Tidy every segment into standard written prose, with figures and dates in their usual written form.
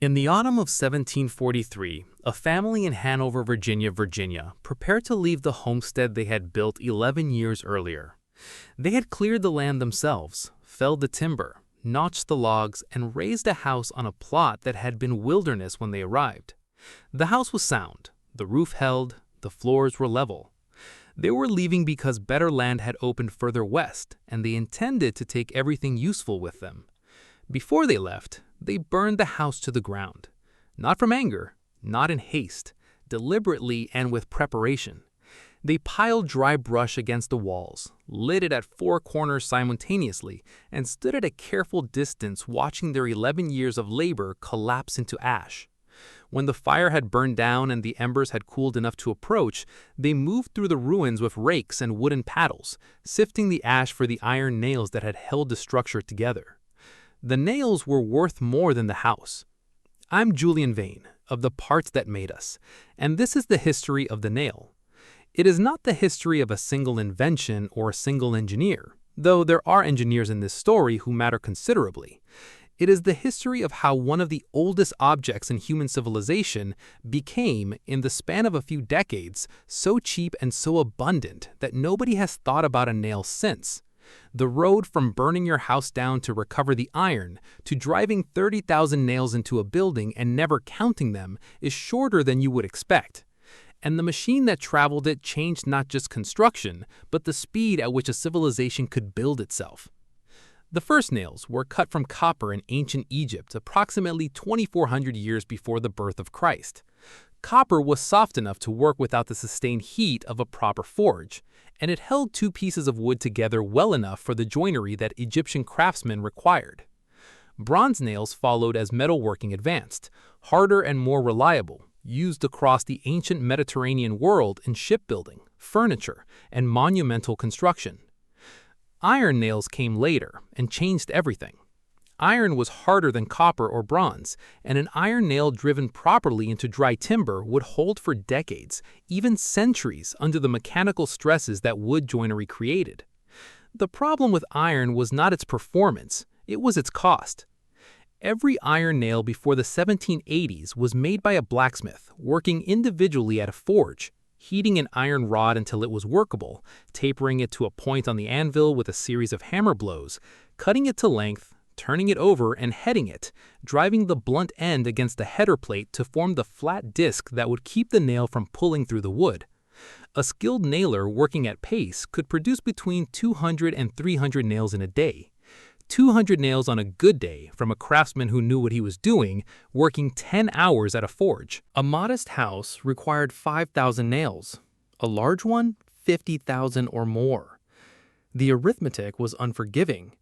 In the autumn of 1743, a family in Hanover, Virginia, prepared to leave the homestead they had built 11 years earlier. They had cleared the land themselves, felled the timber, notched the logs, and raised a house on a plot that had been wilderness when they arrived. The house was sound, the roof held, the floors were level. They were leaving because better land had opened further west, and they intended to take everything useful with them. Before they left, they burned the house to the ground. Not from anger, not in haste, deliberately and with preparation. They piled dry brush against the walls, lit it at four corners simultaneously, and stood at a careful distance watching their 11 years of labor collapse into ash. When the fire had burned down and the embers had cooled enough to approach, they moved through the ruins with rakes and wooden paddles, sifting the ash for the iron nails that had held the structure together. The nails were worth more than the house. I'm Julian Vane, of The Parts That Made Us, and this is the history of the nail. It is not the history of a single invention or a single engineer, though there are engineers in this story who matter considerably. It is the history of how one of the oldest objects in human civilization became, in the span of a few decades, so cheap and so abundant that nobody has thought about a nail since. The road from burning your house down to recover the iron to driving 30,000 nails into a building and never counting them is shorter than you would expect. And the machine that traveled it changed not just construction, but the speed at which a civilization could build itself. The first nails were cut from copper in ancient Egypt approximately 2,400 years before the birth of Christ. Copper was soft enough to work without the sustained heat of a proper forge, and it held two pieces of wood together well enough for the joinery that Egyptian craftsmen required. Bronze nails followed as metalworking advanced, harder and more reliable, used across the ancient Mediterranean world in shipbuilding, furniture, and monumental construction. Iron nails came later and changed everything. Iron was harder than copper or bronze, and an iron nail driven properly into dry timber would hold for decades, even centuries, under the mechanical stresses that wood joinery created. The problem with iron was not its performance, it was its cost. Every iron nail before the 1780s was made by a blacksmith working individually at a forge, heating an iron rod until it was workable, tapering it to a point on the anvil with a series of hammer blows, cutting it to length, turning it over and heading it, driving the blunt end against the header plate to form the flat disc that would keep the nail from pulling through the wood. A skilled nailer working at pace could produce between 200 and 300 nails in a day. 200 nails on a good day from a craftsman who knew what he was doing, working 10 hours at a forge. A modest house required 5,000 nails. A large one, 50,000 or more. The arithmetic was unforgiving.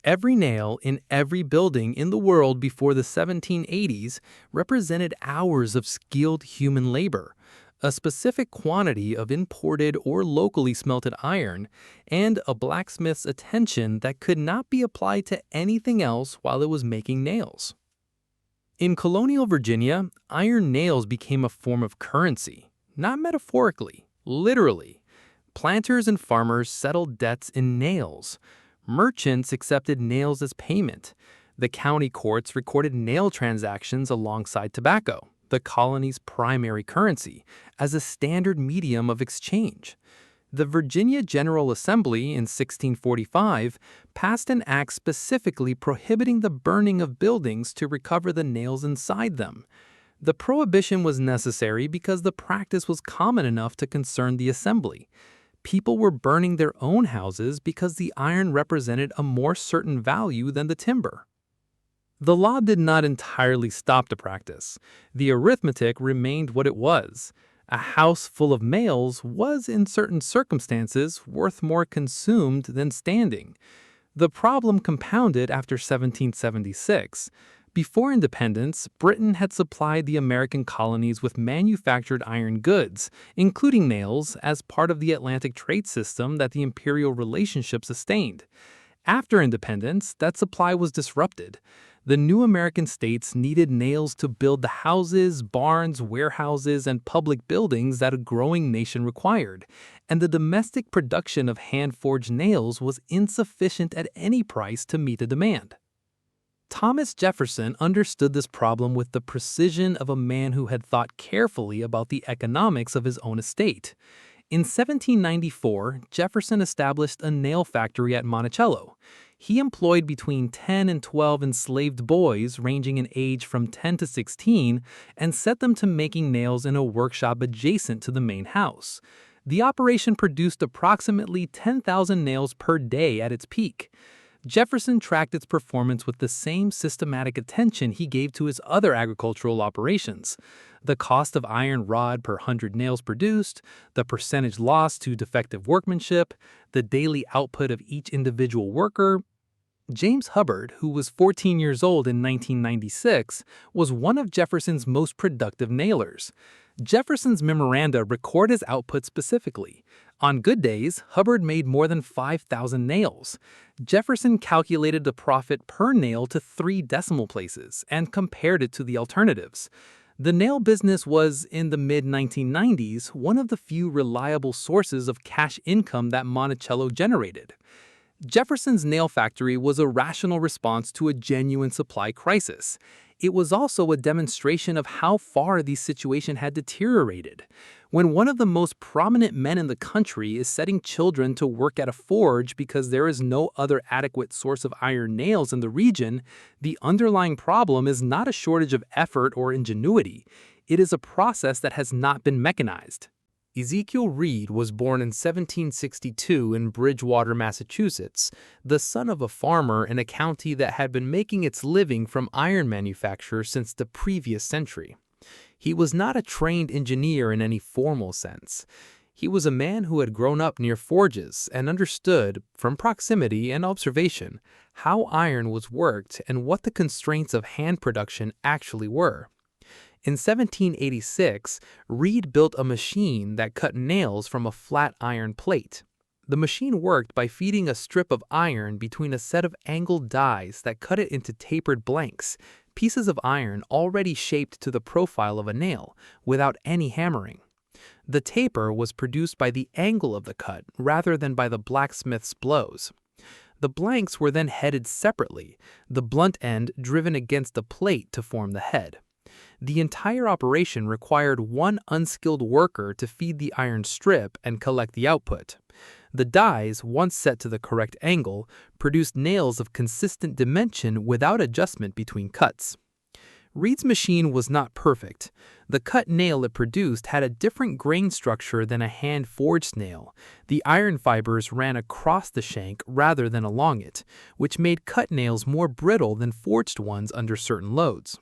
Every nail in every building in the world before the 1780s represented hours of skilled human labor, a specific quantity of imported or locally smelted iron, and a blacksmith's attention that could not be applied to anything else while it was making nails. In colonial Virginia, iron nails became a form of currency, not metaphorically, literally. Planters and farmers settled debts in nails. Merchants accepted nails as payment. The county courts recorded nail transactions alongside tobacco, the colony's primary currency, as a standard medium of exchange. The Virginia General Assembly in 1645 passed an act specifically prohibiting the burning of buildings to recover the nails inside them. The prohibition was necessary because the practice was common enough to concern the assembly. People were burning their own houses because the iron represented a more certain value than the timber. The law did not entirely stop the practice. The arithmetic remained what it was. A house full of males was, in certain circumstances, worth more consumed than standing. The problem compounded after 1776. Before independence, Britain had supplied the American colonies with manufactured iron goods, including nails, as part of the Atlantic trade system that the imperial relationship sustained. After independence, that supply was disrupted. The new American states needed nails to build the houses, barns, warehouses, and public buildings that a growing nation required, and the domestic production of hand-forged nails was insufficient at any price to meet the demand. Thomas Jefferson understood this problem with the precision of a man who had thought carefully about the economics of his own estate. In 1794, Jefferson established a nail factory at Monticello. He employed between 10 and 12 enslaved boys ranging in age from 10 to 16 and set them to making nails in a workshop adjacent to the main house. The operation produced approximately 10,000 nails per day at its peak. Jefferson tracked its performance with the same systematic attention he gave to his other agricultural operations: the cost of iron rod per 100 nails produced, the percentage lost to defective workmanship, the daily output of each individual worker. James Hubbard, who was 14 years old in 1996, was one of Jefferson's most productive nailers. Jefferson's memoranda record his output specifically. On good days, Hubbard made more than 5,000 nails. Jefferson calculated the profit per nail to 3 decimal places and compared it to the alternatives. The nail business was, in the mid-1990s, one of the few reliable sources of cash income that Monticello generated. Jefferson's nail factory was a rational response to a genuine supply crisis. It was also a demonstration of how far the situation had deteriorated. When one of the most prominent men in the country is setting children to work at a forge because there is no other adequate source of iron nails in the region, the underlying problem is not a shortage of effort or ingenuity. It is a process that has not been mechanized. Ezekiel Reed was born in 1762 in Bridgewater, Massachusetts, the son of a farmer in a county that had been making its living from iron manufacture since the previous century. He was not a trained engineer in any formal sense. He was a man who had grown up near forges and understood, from proximity and observation, how iron was worked and what the constraints of hand production actually were. In 1786, Reed built a machine that cut nails from a flat iron plate. The machine worked by feeding a strip of iron between a set of angled dies that cut it into tapered blanks, pieces of iron already shaped to the profile of a nail, without any hammering. The taper was produced by the angle of the cut rather than by the blacksmith's blows. The blanks were then headed separately, the blunt end driven against the plate to form the head. The entire operation required one unskilled worker to feed the iron strip and collect the output. The dies, once set to the correct angle, produced nails of consistent dimension without adjustment between cuts. Reed's machine was not perfect. The cut nail it produced had a different grain structure than a hand-forged nail. The iron fibers ran across the shank rather than along it, which made cut nails more brittle than forged ones under certain loads.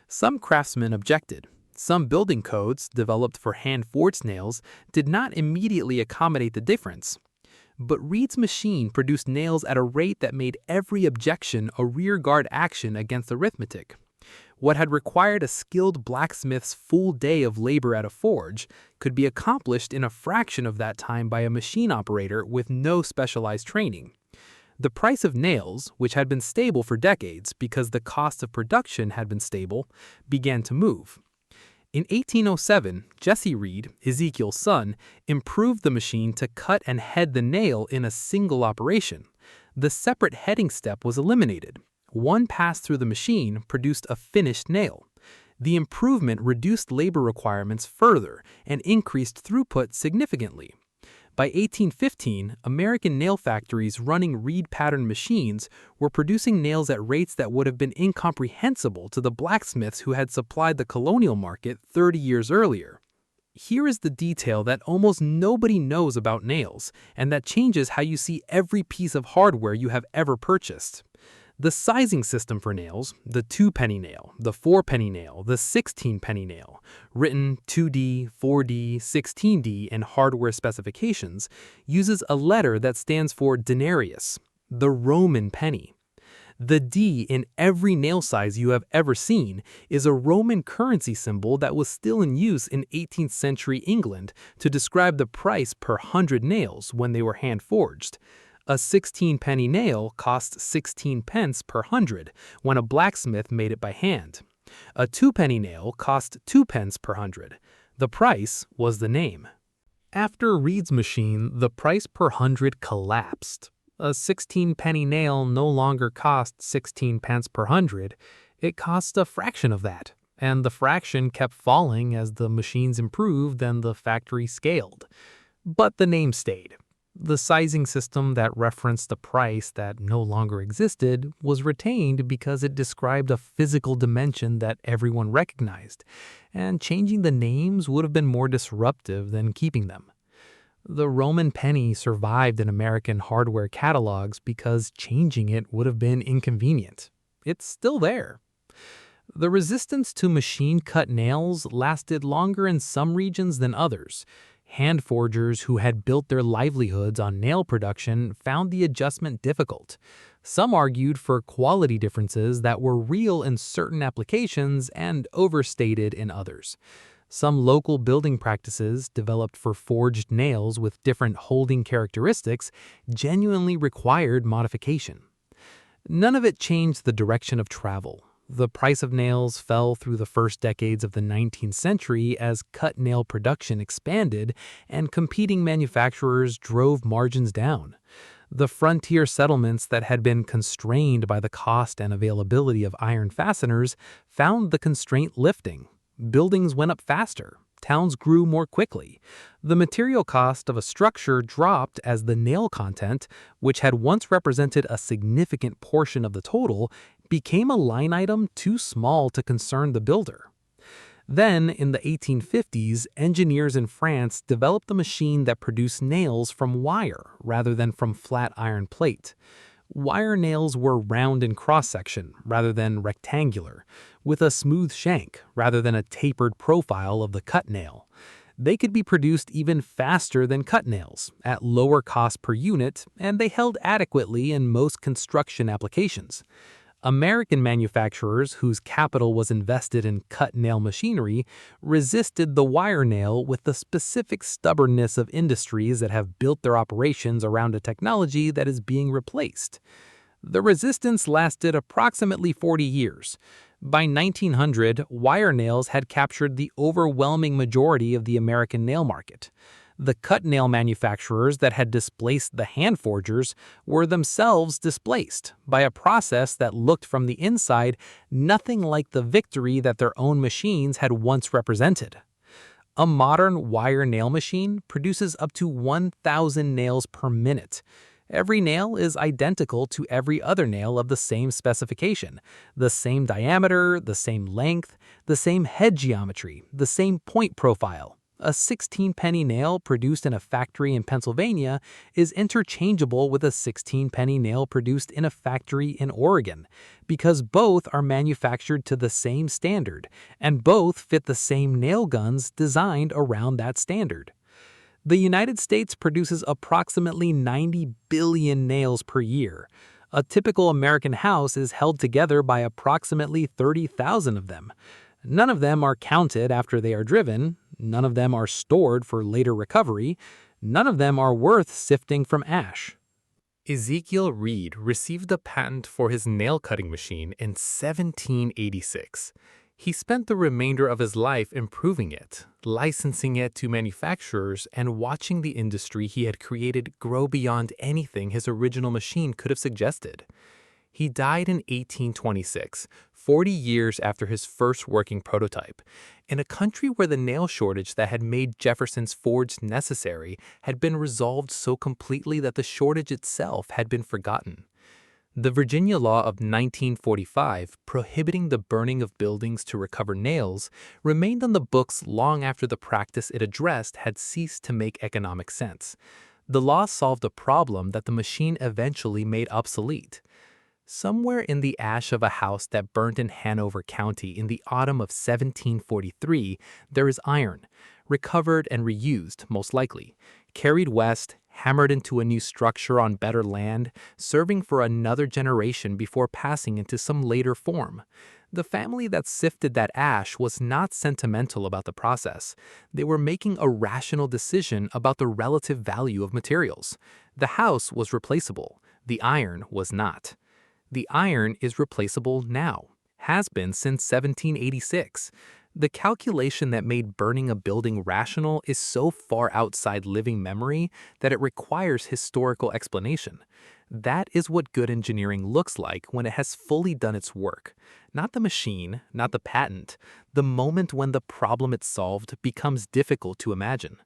Some craftsmen objected. Some building codes, developed for hand-forged nails, did not immediately accommodate the difference. But Reed's machine produced nails at a rate that made every objection a rearguard action against arithmetic. What had required a skilled blacksmith's full day of labor at a forge could be accomplished in a fraction of that time by a machine operator with no specialized training. The price of nails, which had been stable for decades because the cost of production had been stable, began to move. In 1807, Jesse Reed, Ezekiel's son, improved the machine to cut and head the nail in a single operation. The separate heading step was eliminated. One pass through the machine produced a finished nail. The improvement reduced labor requirements further and increased throughput significantly. By 1815, American nail factories running Reed-pattern machines were producing nails at rates that would have been incomprehensible to the blacksmiths who had supplied the colonial market 30 years earlier. Here is the detail that almost nobody knows about nails, and that changes how you see every piece of hardware you have ever purchased. The sizing system for nails, the 2-penny nail, the 4-penny nail, the 16-penny nail, written 2D, 4D, 16D in hardware specifications, uses a letter that stands for denarius, the Roman penny. The D in every nail size you have ever seen is a Roman currency symbol that was still in use in 18th century England to describe the price per 100 nails when they were hand-forged. A 16-penny nail cost 16 pence per 100 when a blacksmith made it by hand. A 2-penny nail cost 2 pence per 100. The price was the name. After Reed's machine, the price per 100 collapsed. A 16-penny nail no longer cost 16 pence per hundred, it cost a fraction of that, and the fraction kept falling as the machines improved and the factory scaled. But the name stayed. The sizing system that referenced a price that no longer existed was retained because it described a physical dimension that everyone recognized, and changing the names would have been more disruptive than keeping them. The Roman penny survived in American hardware catalogs because changing it would have been inconvenient. It's still there. The resistance to machine-cut nails lasted longer in some regions than others. Hand forgers who had built their livelihoods on nail production found the adjustment difficult. Some argued for quality differences that were real in certain applications and overstated in others. Some local building practices developed for forged nails with different holding characteristics genuinely required modification. None of it changed the direction of travel. The price of nails fell through the first decades of the 19th century as cut nail production expanded and competing manufacturers drove margins down. The frontier settlements that had been constrained by the cost and availability of iron fasteners found the constraint lifting. Buildings went up faster. Towns grew more quickly. The material cost of a structure dropped as the nail content, which had once represented a significant portion of the total, became a line item too small to concern the builder. Then, in the 1850s, engineers in France developed a machine that produced nails from wire rather than from flat iron plate. Wire nails were round in cross-section rather than rectangular, with a smooth shank rather than a tapered profile of the cut nail. They could be produced even faster than cut nails, at lower cost per unit, and they held adequately in most construction applications. American manufacturers whose capital was invested in cut nail machinery resisted the wire nail with the specific stubbornness of industries that have built their operations around a technology that is being replaced. The resistance lasted approximately 40 years. By 1900, wire nails had captured the overwhelming majority of the American nail market. The cut nail manufacturers that had displaced the hand forgers were themselves displaced by a process that looked from the inside nothing like the victory that their own machines had once represented. A modern wire nail machine produces up to 1,000 nails per minute. Every nail is identical to every other nail of the same specification, the same diameter, the same length, the same head geometry, the same point profile. A 16-penny nail produced in a factory in Pennsylvania is interchangeable with a 16-penny nail produced in a factory in Oregon, because both are manufactured to the same standard, and both fit the same nail guns designed around that standard. The United States produces approximately 90 billion nails per year. A typical American house is held together by approximately 30,000 of them. None of them are counted after they are driven, none of them are stored for later recovery, none of them are worth sifting from ash. Ezekiel Reed received a patent for his nail-cutting machine in 1786. He spent the remainder of his life improving it, licensing it to manufacturers, and watching the industry he had created grow beyond anything his original machine could have suggested. He died in 1826, 40 years after his first working prototype, in a country where the nail shortage that had made Jefferson's forge necessary had been resolved so completely that the shortage itself had been forgotten. The Virginia law of 1945, prohibiting the burning of buildings to recover nails, remained on the books long after the practice it addressed had ceased to make economic sense. The law solved a problem that the machine eventually made obsolete. Somewhere in the ash of a house that burned in Hanover County in the autumn of 1743, there is iron, recovered and reused, most likely, carried west, hammered into a new structure on better land, serving for another generation before passing into some later form. The family that sifted that ash was not sentimental about the process. They were making a rational decision about the relative value of materials. The house was replaceable. The iron was not. The iron is replaceable now, has been since 1786. The calculation that made burning a building rational is so far outside living memory that it requires historical explanation. That is what good engineering looks like when it has fully done its work. Not the machine, not the patent, the moment when the problem it solved becomes difficult to imagine.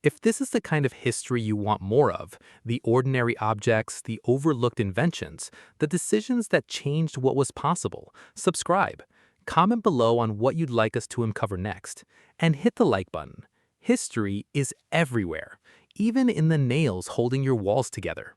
If this is the kind of history you want more of, the ordinary objects, the overlooked inventions, the decisions that changed what was possible, subscribe. Comment below on what you'd like us to uncover next, and hit the like button. History is everywhere, even in the nails holding your walls together.